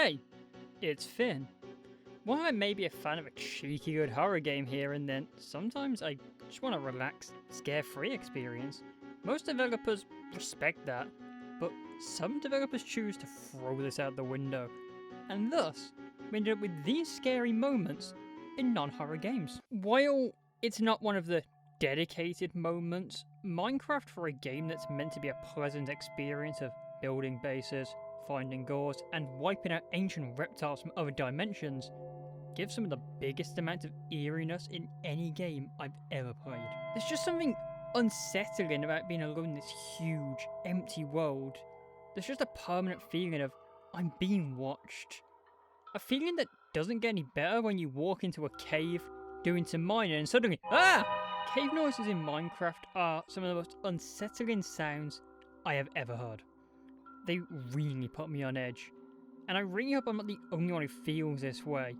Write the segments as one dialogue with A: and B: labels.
A: Hey, it's Finn. While I may be a fan of a cheeky good horror game here and then, sometimes I just want a relaxed, scare-free experience. Most developers respect that, but some developers choose to throw this out the window. And thus, we ended up with these scary moments in non-horror games. While it's not one of the dedicated moments, Minecraft, for a game that's meant to be a pleasant experience of building bases, finding gores, and wiping out ancient reptiles from other dimensions, gives some of the biggest amounts of eeriness in any game I've ever played. There's just something unsettling about being alone in this huge, empty world. There's just a permanent feeling of, I'm being watched. A feeling that doesn't get any better when you walk into a cave, doing some mining, and suddenly, ah! Cave noises in Minecraft are some of the most unsettling sounds I have ever heard. They really put me on edge, and I really hope I'm not the only one who feels this way,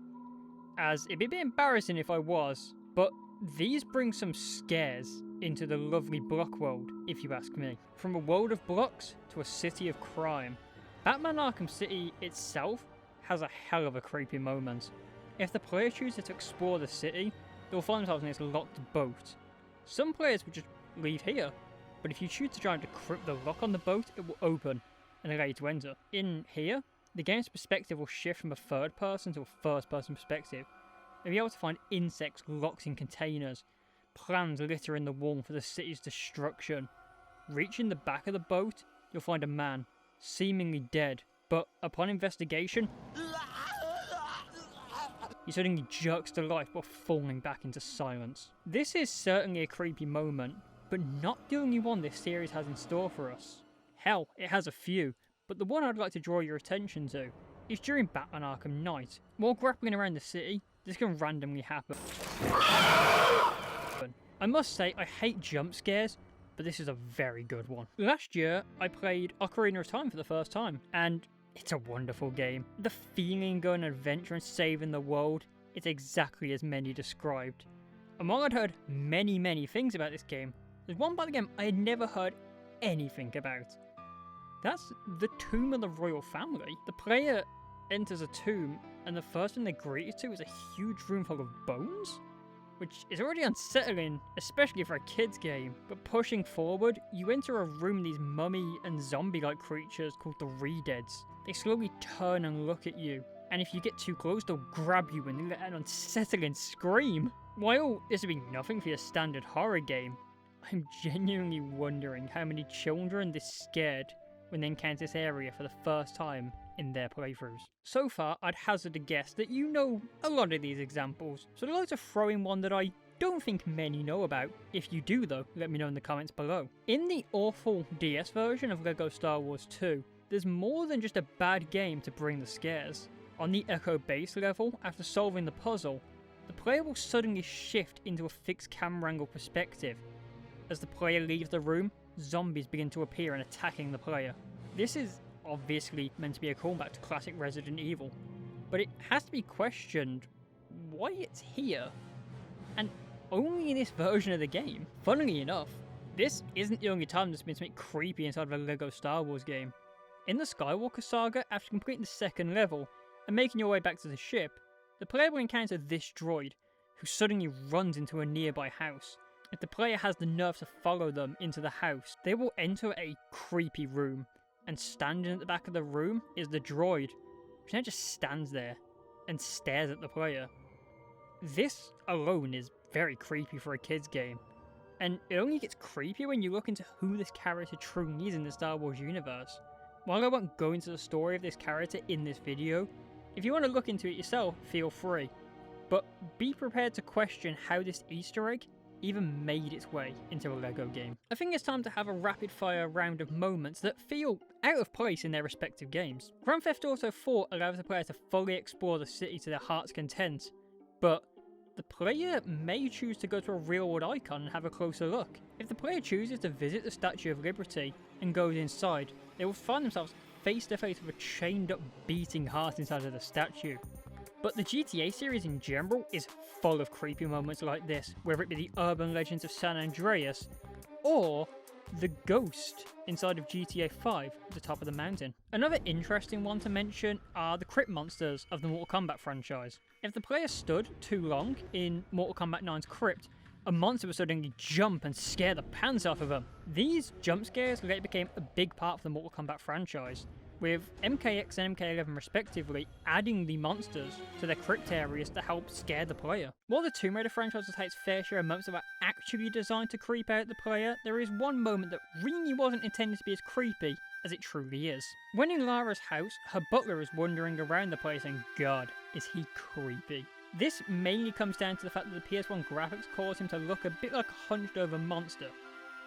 A: as it'd be a bit embarrassing if I was, but these bring some scares into the lovely block world, if you ask me. From a world of blocks to a city of crime, Batman Arkham City itself has a hell of a creepy moment. If the player chooses to explore the city, they'll find themselves in this locked boat. Some players will just leave here, but if you choose to try and decrypt the lock on the boat, it will open and allow you to enter. In here, the game's perspective will shift from a third person to a first person perspective. You'll be able to find insects locked in containers, plans littering the wall for the city's destruction. Reaching the back of the boat, you'll find a man, seemingly dead, but upon investigation, he suddenly jerks to life before falling back into silence. This is certainly a creepy moment, but not the only one this series has in store for us. Hell, it has a few, but the one I'd like to draw your attention to is during Batman Arkham Knight. While grappling around the city, this can randomly happen. I must say, I hate jump scares, but this is a very good one. Last year, I played Ocarina of Time for the first time, and it's a wonderful game. The feeling going on an adventure and saving the world is exactly as many described. And while I'd heard many things about this game, there's one part of the game I had never heard anything about. That's the Tomb of the Royal Family. The player enters a tomb, and the first thing they're greeted to is a huge room full of bones? Which is already unsettling, especially for a kid's game. But pushing forward, you enter a room with these mummy and zombie-like creatures called the Re-Deads. They slowly turn and look at you, and if you get too close, they'll grab you and let an unsettling scream. While this would be nothing for your standard horror game, I'm genuinely wondering how many children this scared when they encounter this area for the first time in their playthroughs. So far, I'd hazard a guess that you know a lot of these examples, so I'd like to throw in one that I don't think many know about. If you do though, let me know in the comments below. In the awful DS version of LEGO Star Wars 2, there's more than just a bad game to bring the scares. On the Echo Base level, after solving the puzzle, the player will suddenly shift into a fixed camera angle perspective. As the player leaves the room, zombies begin to appear and attacking the player. This is obviously meant to be a callback to classic Resident Evil, but it has to be questioned why it's here, and only in this version of the game. Funnily enough, this isn't the only time there's been something creepy inside of a LEGO Star Wars game. In the Skywalker Saga, after completing the second level and making your way back to the ship, the player will encounter this droid, who suddenly runs into a nearby house. If the player has the nerve to follow them into the house, they will enter a creepy room, and standing at the back of the room is the droid, which now just stands there and stares at the player. This alone is very creepy for a kid's game, and it only gets creepier when you look into who this character truly is in the Star Wars universe. While I won't go into the story of this character in this video, if you want to look into it yourself, feel free, but be prepared to question how this Easter egg even made its way into a LEGO game. I think it's time to have a rapid fire round of moments that feel out of place in their respective games. Grand Theft Auto 4 allows the player to fully explore the city to their heart's content, but the player may choose to go to a real world icon and have a closer look. If the player chooses to visit the Statue of Liberty and goes inside, they will find themselves face to face with a chained up beating heart inside of the statue. But the GTA series in general is full of creepy moments like this, whether it be the urban legends of San Andreas, or the ghost inside of GTA 5 at the top of the mountain. Another interesting one to mention are the crypt monsters of the Mortal Kombat franchise. If the player stood too long in Mortal Kombat 9's crypt, a monster would suddenly jump and scare the pants off of them. These jump scares later became a big part of the Mortal Kombat franchise, with MKX and MK11 respectively adding the monsters to their crypt areas to help scare the player. While the Tomb Raider franchise has had its fair share of moments that are actually designed to creep out the player, there is one moment that really wasn't intended to be as creepy as it truly is. When in Lara's house, her butler is wandering around the place and God, is he creepy. This mainly comes down to the fact that the PS1 graphics cause him to look a bit like a hunched over monster,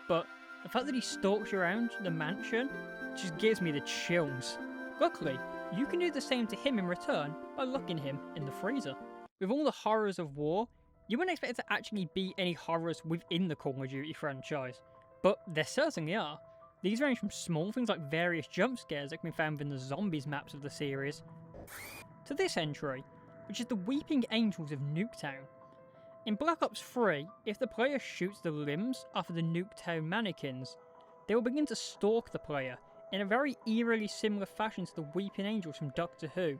A: but the fact that he stalks around the mansion just gives me the chills. Luckily, you can do the same to him in return by locking him in the freezer. With all the horrors of war, you wouldn't expect there to actually be any horrors within the Call of Duty franchise, but there certainly are. These range from small things like various jump scares that can be found within the zombies maps of the series, to this entry, which is the Weeping Angels of Nuketown. In Black Ops 3, if the player shoots the limbs off of the Nuketown mannequins, they will begin to stalk the player in a very eerily similar fashion to the Weeping Angels from Doctor Who.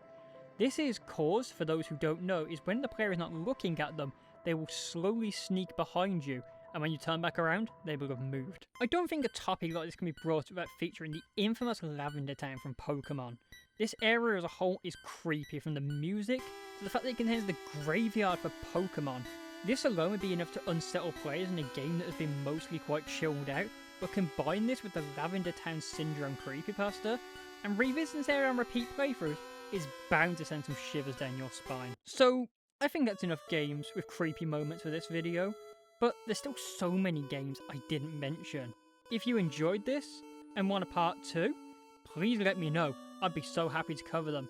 A: This is caused, for those who don't know, is when the player is not looking at them, they will slowly sneak behind you, and when you turn back around, they will have moved. I don't think a topic like this can be brought without featuring the infamous Lavender Town from Pokemon. This area as a whole is creepy, from the music to the fact that it contains the graveyard for Pokemon. This alone would be enough to unsettle players in a game that has been mostly quite chilled out, but combine this with the Lavender Town Syndrome creepypasta, and revisiting this area on repeat playthroughs is bound to send some shivers down your spine. So, I think that's enough games with creepy moments for this video, but there's still so many games I didn't mention. If you enjoyed this and want a part 2, please let me know, I'd be so happy to cover them.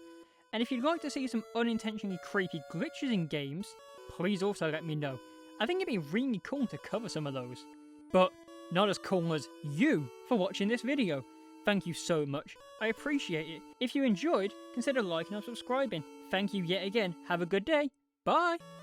A: And if you'd like to see some unintentionally creepy glitches in games, please also let me know. I think it'd be really cool to cover some of those. But not as cool as you for watching this video. Thank you so much, I appreciate it. If you enjoyed, consider liking and subscribing. Thank you yet again, have a good day, bye!